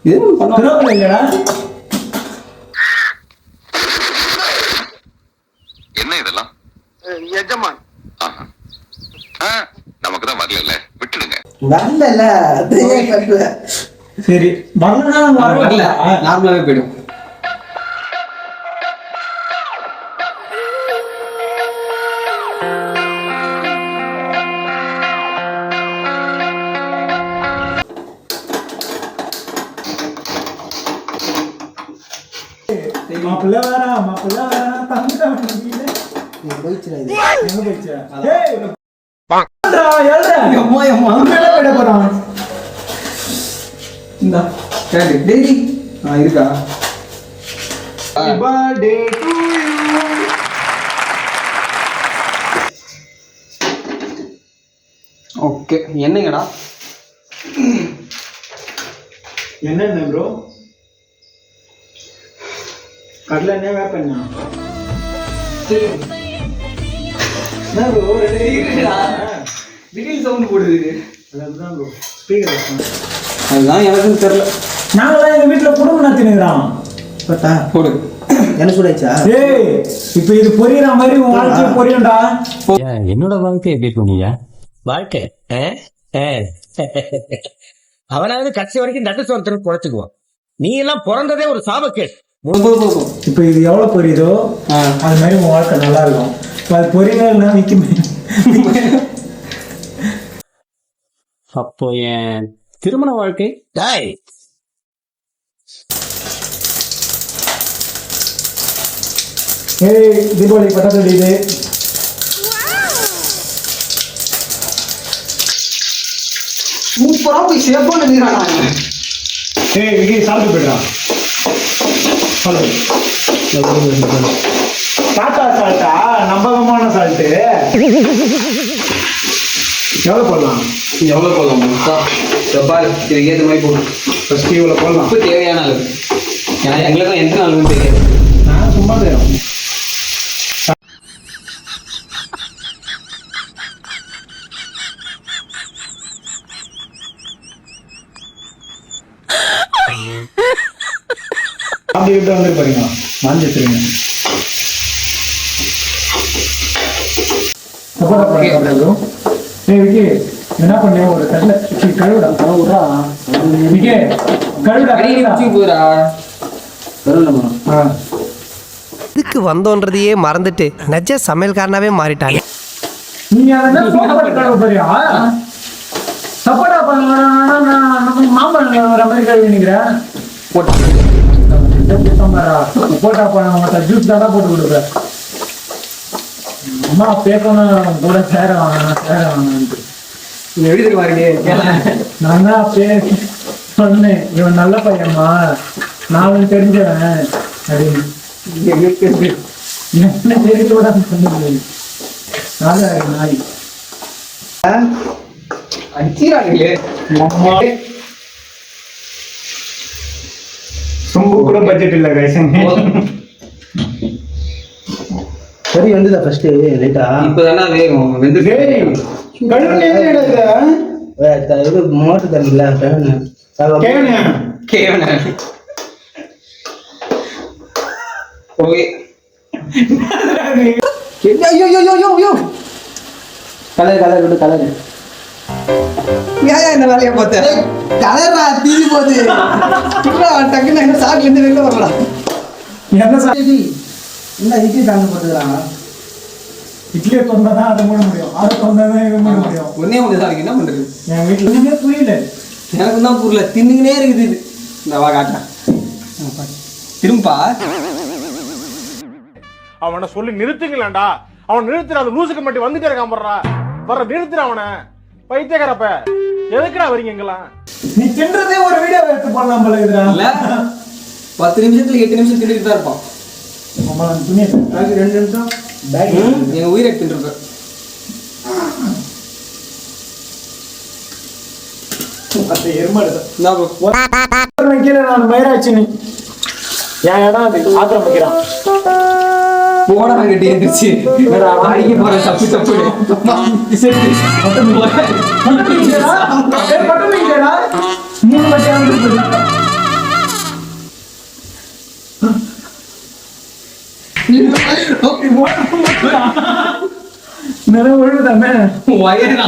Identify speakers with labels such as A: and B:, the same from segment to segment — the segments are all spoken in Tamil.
A: இல்லடா
B: என்ன இதெல்லாம்
C: எஜமான்
B: நமக்கு தான் வரல விட்டுடுங்க.
A: வரல சரி வரல
D: நார்மலாவே போயிடும்.
A: மாப்பிள்ள வேற தந்துட்டா போயிடுச்சு எங்க போயிடுச்சு
D: இருக்கா ஓகே என்னங்கடா
A: என்ன ப்ரோ கடலை என்ன வேப்பண்ணா
D: திடீர் சவுண்ட் போடுது.
A: அதுதான் ப்ரோ ஸ்பீக்கர்
D: அதுதான் எனக்கும் தெரியல.
A: நாங்களாம் எங்க வீட்டுல குடும்பம் நடத்தினுக்கிறோம்
D: போடு
C: என்ன சொல்லிச்சா?
A: ஏய் இப்ப இது பொரியற மாதிரி உன் வாழ்க்கை பொரியும்டா.
E: என்னோட வாழ்க்கை எப்படி சொன்னீங்க? வாழ்க்கை அவனாவது கட்சி வரைக்கும் நட்டு சோரத்திற்கு குறைச்சுக்குவான். நீ எல்லாம் பிறந்ததே ஒரு சாபக்கேஸ்.
A: இப்ப இது எவ்வளவு பொரியுதோ அது மாதிரி உன் வாழ்க்கை நல்லா இருக்கும். அது பொரியலன்னா
E: அப்போ என் திருமண வாழ்க்கை
A: ஏய் தீபாவளி பட்டாசு வெடிக்குது.
D: சூப்பரா போய் சேஃபா நிக்கிறானா.
A: ஏய் விக்கி சாப்பிட்டு போயிடுறான். டாட்டா சால்ட்டா நம்பகமான சால்ட்டு எவ்வளவு போடலாம்?
D: எவ்வளவு போடலாம்? செப்பால் இதுக்கு ஏற்ற மாதிரி போடணும்.
A: ஃபர்ஸ்ட் இவ்வளவு போடலாம்.
D: இப்போ தேவையான அளவு. ஏன்னா எங்களுக்கும் எந்த அளவுன்னு தெரியாது.
A: நான் சும்மா தெரியும். அப்படி விட்டு வந்து பாருங்க மாஞ்சி வச்சிருங்க. என்ன பண்ண ஒரு கழுவிடா
C: இதுக்கு வந்தோன்றதையே மறந்துட்டு நெஜ சமையல்காரனாவே மாறிட்டாங்க.
A: நீங்க போறியா சப்போட்டா மாம்பழம் வர மாதிரி கழுவி நிக்கிறேன். போட்டா போன ஜூஸ் தான் போட்டு கொடுக்குறேன். அம்மா பேக்கணும் கூட சேர வாங்கிட்டு
D: எப்படி தெரியுமா?
A: நான் தான் சொன்னேன் இவன் நல்ல பையன்மா நான் தெரிஞ்சவன் அப்படின்னு என்ன தெரிஞ்சோட சொன்னது. நாய்
D: அடிக்கிறாங்களே.
A: ரொம்ப கூட பட்ஜெட் இல்ல கைசங்க.
C: சரி வந்துதா ஃபர்ஸ்ட் லைட்டா
D: இப்பதானே வேகும் வெந்து
C: இது மோட்டர் தரல
D: ஓகே. கலர் விடு கலர்.
C: இந்த வேலையை பார்த்தேன் கலரா தீதி போகுது. டக்குன்னு என்ன சாக்கு இருந்து வெளில வரலாம்.
A: என்ன சாதி
C: என்ன இட்லி தாங்க போட்டுக்கிறாங்க.
A: இட்லியை தொந்தாதான் அதை மூட முடியும். அதை தொந்தாதான் இதை மூட முடியும்.
D: ஒன்னே ஒன்று தான் என்ன பண்றது?
A: என் வீட்டுல ஒண்ணுமே புரியல.
D: எனக்கு தான் புரியல. தின்னுங்கனே இருக்குது இது. இந்த வா காட்டேன் திரும்பா.
F: அவனை சொல்லி நிறுத்துங்களேன்டா. அவன் நிறுத்துற அந்த லூசுக்கு மட்டும் வந்துட்டே இருக்கான் போடுறா. வர நிறுத்துற அவனை பைத்தியக்காரப்ப. எதுக்குடா வரீங்க எங்கெல்லாம்?
A: நீ தின்றதே ஒரு வீடியோ எடுத்து போடலாம் போல இருக்குடா.
D: இல்ல 10 நிமிஷத்துல 8 நிமிஷம் தின்னுட்டு தான் இருப்பான்.
A: அம்மா துணியை 2 நிமிஷம் பேக்
D: எங்க உயிரை தின்றுருப்பேன்.
A: அந்த எருமாடு
D: கீழே
A: நான் மயிராச்சினி என் இடம் அது ஆக்கிரமிக்கிறான்.
D: போட கட்டி இருந்துச்சு அடிக்க போற தப்பு தப்பு
A: 3 மணி நிறைய ஒழுகுதாமே.
D: வயதா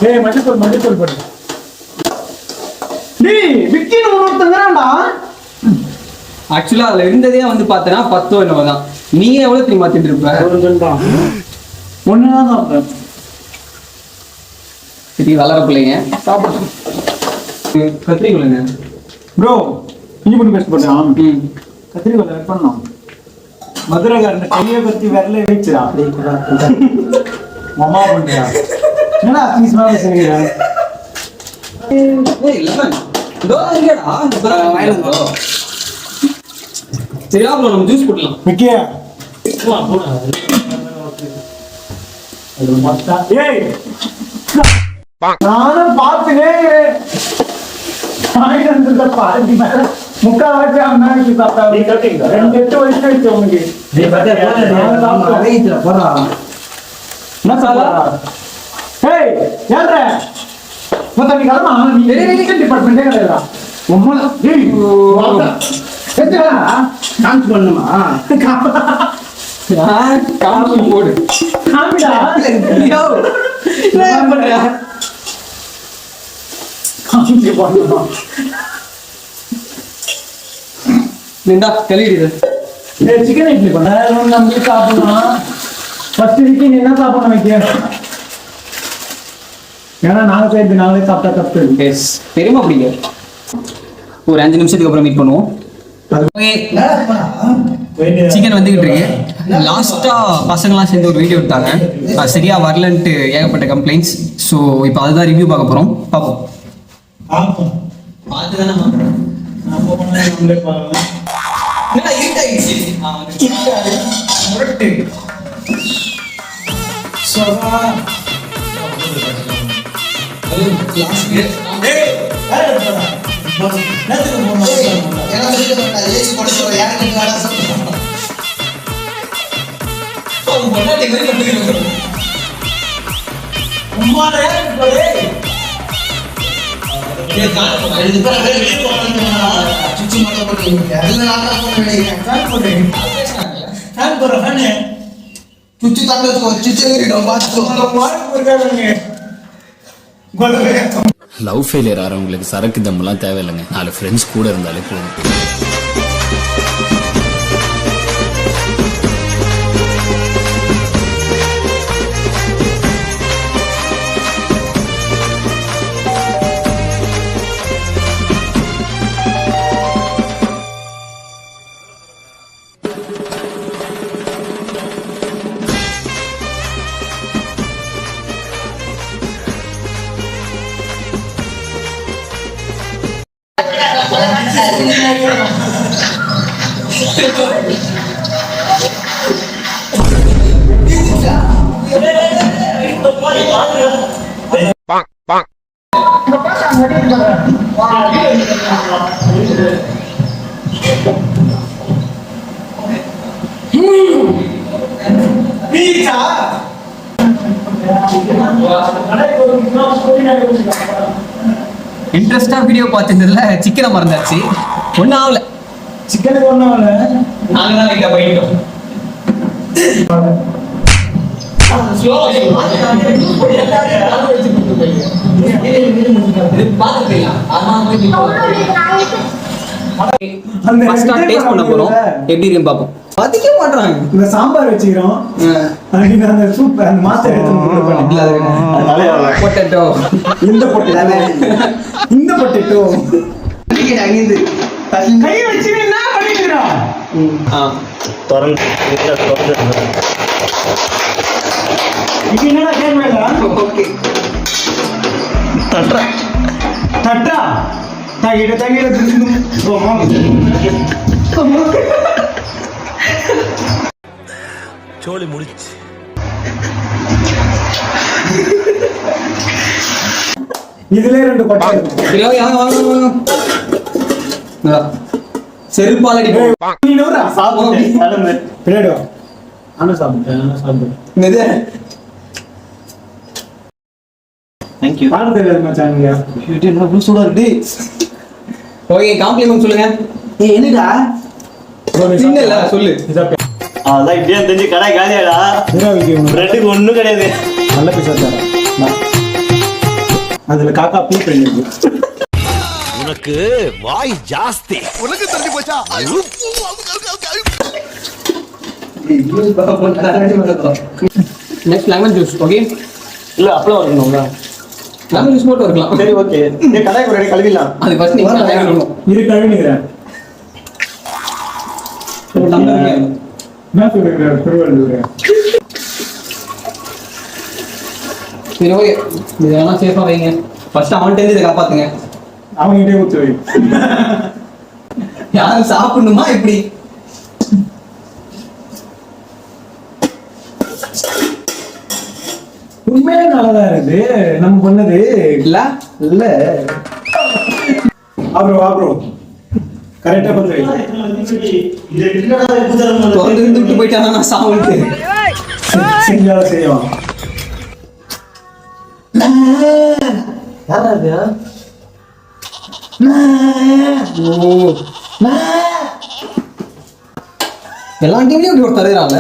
A: ஏய் மஞ்சள் போடு.
C: டேய் விக்கின்னு ஒருத்தங்கறான்டா.
D: ஆக்சுவலா அதுல இருந்ததே வந்து பார்த்தனா 10 என்னவோ தான். நீங்க எவ்வளவு தெரியுமா தின்றுப்ப?
A: ஒண்ணுதான் சாப்பிட்டேன்.
D: சரி வளர பிள்ளைங்க சாப்பிடு. கத்திரிக்கொள்ளுங்க
A: ப்ரோ இஞ்சி பூண்டு பேஸ்ட் போட்டான்.
D: ம்
A: கத்திரிக்கோலை கட் பண்ணோம். மதுரைக்காரன் கையை பத்தி விரல வச்சுடா. மாமா பண்ணியா என்னடா பீஸ் மேல செய்யற?
D: ஏய் லெமன் இதோ இங்கடா வயலோ. சரி அப்போ நம்ம ஜூஸ் போடலாம்.
A: மிக்கியா ஏய் நானும் பார்த்துனே முக்காவாசி அண்ணாக்கு சாப்பிட்டா 2 வயசு ஆயிடுச்சு உனக்கு. என்ன சாலா? ஏய் யாரா மொத்தம் நீ கலமா நீ எரிவேஷன் டிபார்ட்மென்ட்டே கிடையாதா? உம்மா ஏய் வாடா எத்தடா டான்ஸ் பண்ணுமா?
D: காமி போடு
A: காமிடா
D: யோ என்ன பண்ற?
A: காமிச்சு பண்ணுமா?
D: நிண்டா கலிடுது.
A: ஏய் சிக்கன் இட்லி பண்ண நம்ம சாப்பிடலாம். ஃபர்ஸ்ட் வீக் நீ என்ன சாப்பிடணும் வைக்க? ஏன்னா நாங்க சேர்த்து நாங்களே சாப்பிட்டா தப்பு.
D: எஸ் தெரியுமா பிடிக்காது. ஒரு 5 நிமிஷத்துக்கு அப்புறம் மீட் பண்ணுவோம். சிக்கன் வந்துகிட்டு இருக்கு. லாஸ்டா பசங்களாம் சேர்ந்து ஒரு வீடியோ எடுத்தாங்க. அது சரியா வரலன்ட்டு ஏகப்பட்ட கம்ப்ளைண்ட்ஸ். ஸோ இப்போ அதுதான் ரிவ்யூ பார்க்க போறோம். பார்ப்போம். பார்த்து தானே
A: நம்மளே பாருங்க.
G: லவ் ஃபெயிலியர் ஆறவங்களுக்கு சரக்கு தம்மெல்லாம் தேவையில்லைங்க. 4 ஃப்ரெண்ட்ஸ் கூட இருந்தாலே போதும்.
D: இன்ட்ரெஸ்டா வீடியோ பார்த்துருந்ததுல சிக்கனை மறந்தாச்சு. ஒன்றும் ஆகல.
A: சிக்கனுக்கு ஒன்றும் இல்லை.
D: நாங்கள் தான் லைட்டாக போயிட்டோம். டேஸ்ட் பண்ண போறோம். எப்படி இருக்குன்னு பார்ப்போம். அதிக மாட்டாங்க.
A: இந்த சாம்பார் வச்சுக்கிறோம். அந்த சூப் அந்த மாஸ்டர்
D: பொட்டேட்டோ
A: இந்த பொட்டேட்டோ கை வச்சு என்ன பண்ணிக்கிறா? இது என்னடா கேமரா?
C: ஓகே
A: தட்டா தகிட
G: சோலி முடிச்சு.
A: இதுல 2 கொட்டை
D: செருப்பால் அடிப்போம்.
A: தேங்க்யூ.
D: ஓகே காம்ப்ளிமெண்ட் சொல்லுங்க.
C: ஏய் என்னடா
D: சின்னல சொல்லு.
H: அதான் இப்படியே தெரிஞ்சு கடை காலியாடா. ரெண்டுக்கு ஒண்ணும் கிடையாது.
A: நல்ல பீஸா தரேன். அதுல காக்கா பீ பண்ணிருக்கு.
E: உனக்கு வாய் ஜாஸ்தி.
C: உனக்கு தள்ளி போச்சா
D: நெக்ஸ்ட் லெமன் ஜூஸ். ஓகே,
H: இல்ல அப்பளம் வரணும்ல.
D: லெமன் ஜூஸ் மட்டும் இருக்கலாம்.
H: சரி ஓகே. இந்த கடை ஒரு கழுவிடலாம்.
D: அது ஃபர்ஸ்ட் நீங்க கழுவணும்.
A: இது கழுவிக்கிறேன்.
D: ஒரு டம்ளர்
A: என்ன சொல்லுங்க திருவள்ளுவர்.
D: சரி ஓகே, இதெல்லாம் சேஃபா வைங்க. ஃபர்ஸ்ட் அவன்கிட்ட இதை காப்பாத்துங்க.
A: அவங்ககிட்டே ஊத்து வை.
D: யாரும் சாப்பிடணுமா இப்படி?
A: உண்மையிலே நல்லாதான் இருக்கு நம்ம பண்ணது.
D: இல்ல
A: இல்ல அப்புறம் கரெக்டா பண்ணு.
D: தொடர்ந்து இருந்துட்டு போயிட்டானா நான் சாப்பிட்டு
A: செஞ்சாலும் செய்வான்.
D: எல்லா டீம்லயும் இப்படி ஒரு தருகிறாங்க.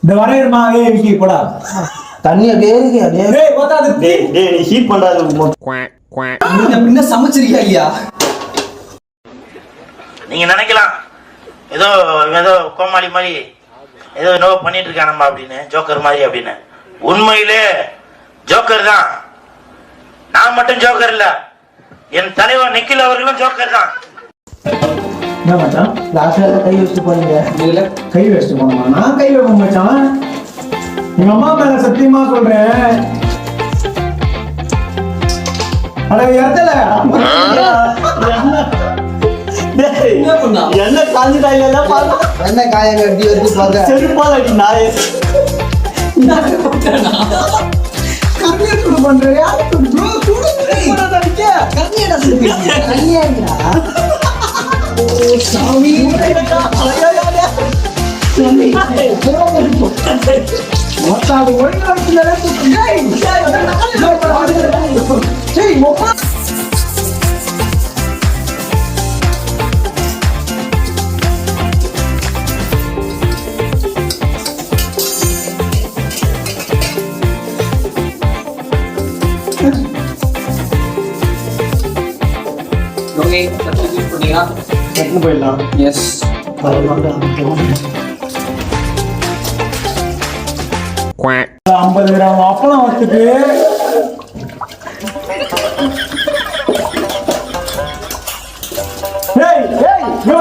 A: இந்த வரையறமா விக்கி போடா.
C: தண்ணி அப்படியே இருக்கு அப்படியே.
A: டேய் பத்தாது.
H: டேய் நீ ஹீட் பண்றாத.
D: நீங்க முன்ன சமைச்சிருக்கியா இல்லையா?
I: நீங்க நினைக்கலாம் ஏதோ ஏதோ கோமாளி மாதிரி ஏதோ என்னவோ பண்ணிட்டு இருக்கானம்மா அப்படின்னு, ஜோக்கர் மாதிரி அப்படின்னு. உண்மையிலே ஜோக்கர் தான். நான் மட்டும் ஜோக்கர் இல்ல, என் தலைவர் நிக்கில் அவர்களும் ஜோக்கர் தான்.
A: என்ன மச்சான்
C: லாஸ்ட்ல கை வச்சு போனீங்க.
D: இதுல
A: கை வச்சுட்டு போனோமா? நான் கை வைப்பேன் மச்சான். எங்க அம்மா மேல சத்தியமா சொல்றேன். அட இடத்துல
D: என்ன பண்ணா?
H: என்ன காஞ்சிட்டா இல்ல பாரு.
C: என்ன காயங்க எப்படி வருது பாருங்க.
H: செருப்பால அடி நாயே.
C: கம்மியா பண்றேன். யாரு ப்ரோ கூட அடிக்க. கம்மியாடா சொல்றீங்க. கம்மியாடா. ஓ சாமி. மொத்தாது ஒழுங்கா டேய் மொப்பா.
D: ஓகே, சப்ஸ்டிட்யூட் பண்ணீங்களா?
A: கட்டு போயிடலாம்.
D: எஸ்.
A: 50 கிராம் அப்பளம் வச்சுட்டு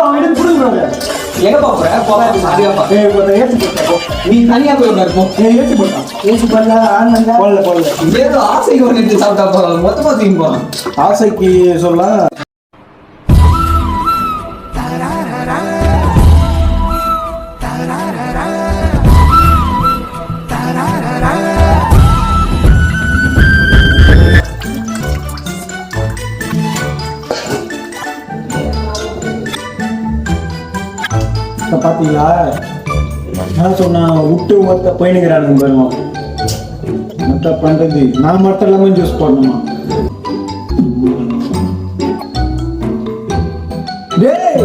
A: அவன் புடுங்க.
D: எங்க பாக்குற? போறா சரியாப்பா. நீ தனியா போய் இருப்போம்.
A: ஏற்றி போட்டான்.
C: ஏசி பண்ணா ஆன் பண்ணா
A: போடல
D: ஏதோ ஆசைக்கு ஒரு எடுத்து சாப்பிட்டா போதும், மொத்தமா தூக்கி போறான்.
A: ஆசைக்கு சொல்ல பாத்தீங்களா? நான் சொன்னா விட்டு ஒத்த பயணிக்கிறானுங்க பாருங்க. மொத்த பண்றது நான் மட்டும் லெமன் ஜூஸ் போடணுமா? டேய்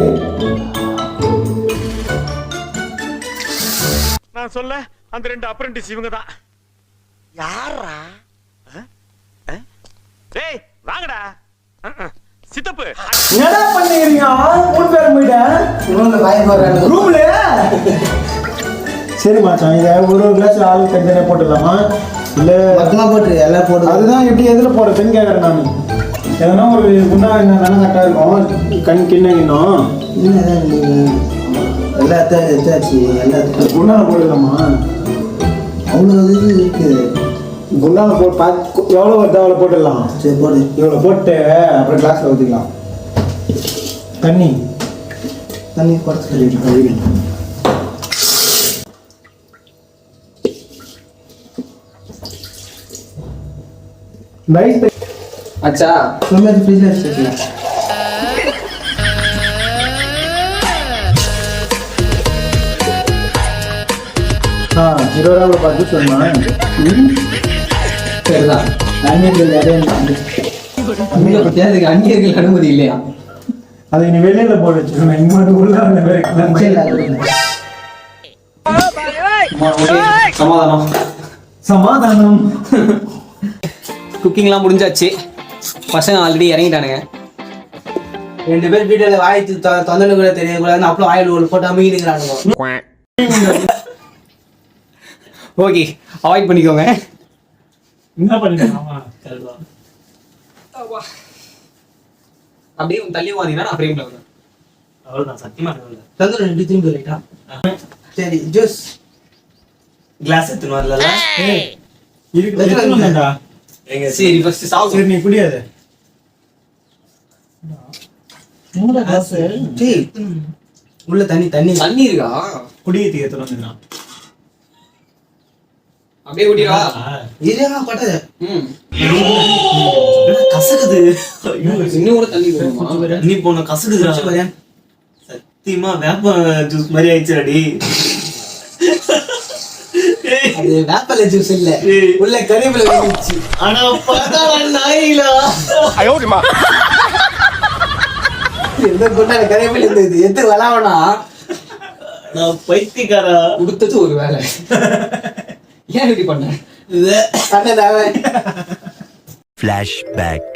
F: நான் சொல்ல அந்த 2 அப்ரெண்டிஸ் இவங்க தான்.
I: யாரா?
F: டேய் வாங்கடா. சித்தப்பு
A: என்னடா பண்ணீங்க? 3 பேர் போயிட்டேன்
C: வாய் போறாங்க
A: ரூம்ல. சரி மச்சான், இதை ஒரு கிளாஸ் ஆளு தனித்தனியா போட்டுடலாமா? இல்ல
C: மொத்தமா போட்டு எல்லாம் போட்டு.
A: அதுதான் எப்படி எதுல போடுறதுன்னு கேட்கறேன் நான். எதனா ஒரு குண்டா இருந்தாலும் கரெக்டா இருக்கும். கண் கிண்ண இன்னும்
C: எல்லாத்தையும் எடுத்தாச்சு. எல்லாத்தையும்
A: குண்டால போட்டுடலாமா?
C: அவ்வளோ இது இருக்கு.
A: குண்டால போட்டு எவ்வளோ வருதோ அவ்வளோ போட்டுடலாம்.
C: சரி போடு.
A: இவ்வளோ போட்டு அப்புறம் கிளாஸ்ல ஊற்றிக்கலாம். தண்ணி
C: தண்ணி குறைச்சி
A: ரைஸ்
D: அச்சா
C: ரொம்ப ஃப்ரிட்ஜில் வச்சுக்கலாம்.
A: ஆ 20 ரூபாய் பார்த்து சொன்னா
D: சரிதான்.
A: அன்னியர்கள் அதே
D: அன்னியர்கள் அனுமதி இல்லையா?
A: அதை நீ வெளியில போட வச்சிருக்கணும் இங்க மட்டும் உள்ள அந்த மாதிரி
D: சமாதானம்.
A: சமாதானம்.
D: குக்கிங்லாம் முடிஞ்சாச்சு. பசங்க ஆல்ரெடி இறங்கிட்டானுங்க.
C: 2 பேர் வீட்டுல வாய்த்து தொந்தனு கூட தெரியக்கூடாதுன்னு அப்புறம் ஆயில் ஒரு போட்டு அமைக்கிறானுங்க.
D: ஓகே, அவாய்ட் பண்ணிக்கோங்க.
A: என்ன பண்ணிக்கலாம்
D: அப்படியே தள்ளி வாங்கினா நான் ஃப்ரேம்ல வரேன்.
H: அவ்வளவுதான் சத்தியமா
C: தந்தன 2 திரும்பி ரைட்டா. சரி ஜூஸ்
H: கிளாஸ் எடுத்துன்னு வரல
A: இருக்குடா.
D: சரி ஃபர்ஸ்ட் சாவு.
A: சரி நீ குடியாத. என்னடா காசு?
C: டேய் உள்ள தண்ணி
D: தண்ணி இருக்கா?
A: குடியேத்தி ஏத்துறோம் நான்.
D: அப்படியே குடிடா.
C: இதா பட்டது.
H: கசக்குது.
D: இன்னும் கூட தண்ணி வேணுமா?
H: நீ போன கசக்குதுடா. சத்தியமா வேப்ப ஜூஸ் மாதிரி ஆயிடுச்சுடி.
C: அது வேப்பல ஜூஸ் இல்ல. உள்ள கறிவேப்பிலை வந்துச்சு.
H: ஆனா பதா நாயிலா.
C: இந்த பொண்ணால கறிவேப்பிலை இருந்தது. எது வளவனா?
H: நான் பைத்தியக்காரா.
D: கொடுத்தது ஒரு வேலை. ஏன் இப்படி பண்ண?
C: அண்ணாவே.
B: Flashback.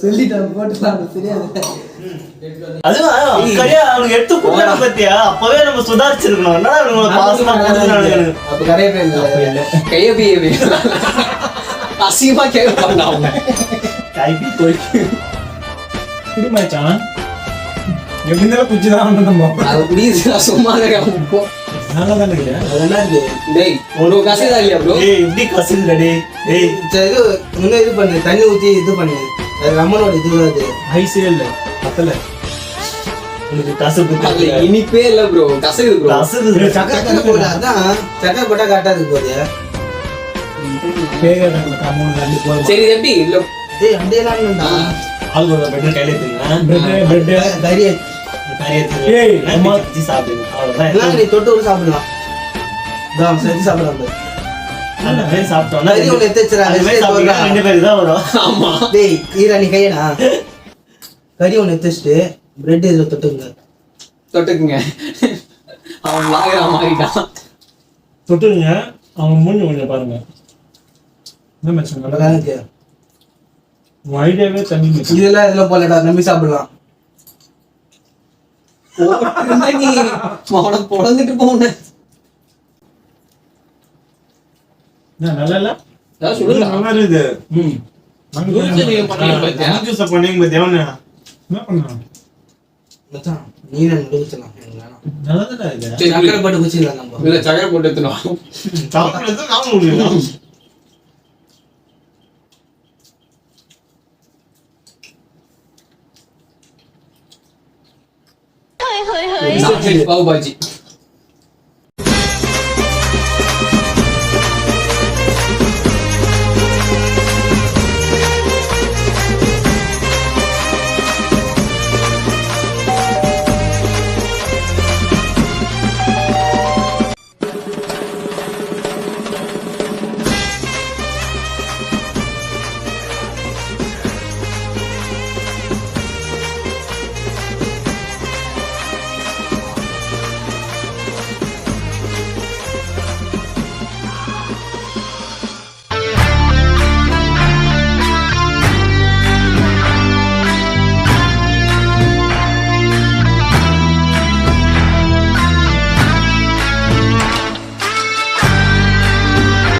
C: சொல்லிட்டான் போட்டுலாம் தெரியாது.
H: அதுவா கரியா அவனுக்கு எடுத்து கொடுக்கற பத்தியா அப்பவே நம்ம சுதாரிச்சிருக்கணும். என்னடா இவங்க பாசமா கொடுத்துறானுங்க.
C: அப்ப கறிவேப்பிலை
D: கையபியே அசிங்கமா கேட்பாங்க அவங்க.
H: கைபி போய்
A: குடிமாச்சான். எப்படி இருந்தாலும் குச்சிதான் நம்ம.
D: அது புரியுது. சும்மா இருக்க.
A: நல்லா தானே இருக்கு.
C: அதெல்லாம் இருக்கு.
D: டேய் ஒரு கசைதா இல்லையா ப்ரோ?
H: ஏய் இப்படி கசில்டா டேய். ஏய்
C: இது முன்ன இது பண்ணு தண்ணி ஊத்தி இது பண்ணு. அது ரம்மனோட இதுதான் அது.
A: ஐஸே இல்ல பத்தல.
H: உனக்கு கசப்பு
D: அதுல
H: தெரியல.
D: இனிப்பே இல்ல ப்ரோ. கசைது ப்ரோ.
H: கசக்குது.
C: சக்கரை போட அதான் சக்கரை போட்டா காட்டாது போது.
A: பேகடல காமோன தண்ணி போய்.
D: சரி இது எப்படி இல்ல
C: டேய் அண்டேலாம் இல்லடா.
H: ஆளுக்கு ஒரு பெட் கையில எடுத்துங்க.
A: பிரெட்
C: கறியை
A: ஏய், அம்மா.
H: வச்சு சாப்பிடுங்க. அவ்வளவுதான்.
C: எல்லாம் நீ தொட்டு கூட சாப்பிடலாம். தான் செஞ்சு சாப்பிடலாம் பாரு.
H: அந்த மாதிரி சாப்பிட்டோம்னா
C: கறி ஒண்ணு எடுத்து வச்சிரா.
H: அந்த மாதிரி சாப்பிட்டா 2 பேருக்கு தான் வரும்.
D: ஆமா.
C: டேய் ஈரா நீ கையடா. கறி ஒண்ணு எடுத்து வச்சிட்டு பிரெட் இதுல தொட்டுங்க.
D: தொட்டுக்குங்க. அவன் லாகரா மாறிட்டான்.
A: தொட்டுங்க. அவங்க மூஞ்சி கொஞ்சம் பாருங்க. என்ன மச்சான் நல்லா
C: அதான் இருக்கு.
A: வைடவே தண்ணி மச்சான்.
C: இதெல்லாம் இதுல போலடா நம்பி சாப்பிடலாம்.
D: நீ மௌன பொளந்துட்டு போன.
A: நல்லா இல்ல?
D: நான் சொல்லுங்க.
A: நல்லா இருக்குது.
H: ஜூஸ் பண்ணீங்க தேவனா.
A: என்ன பண்ணா?
C: மச்சான் நீ நான் நடுவுச்சலாம்.
A: நல்லா தான் இது.
C: சக்கரை போட்டு குச்சிடலாம் நம்ம.
D: இல்ல சக்கரை போட்டு எடுத்துனோம்.
H: சாப்பிடுறது நாம முடியல.
D: பாவ் பாஜி.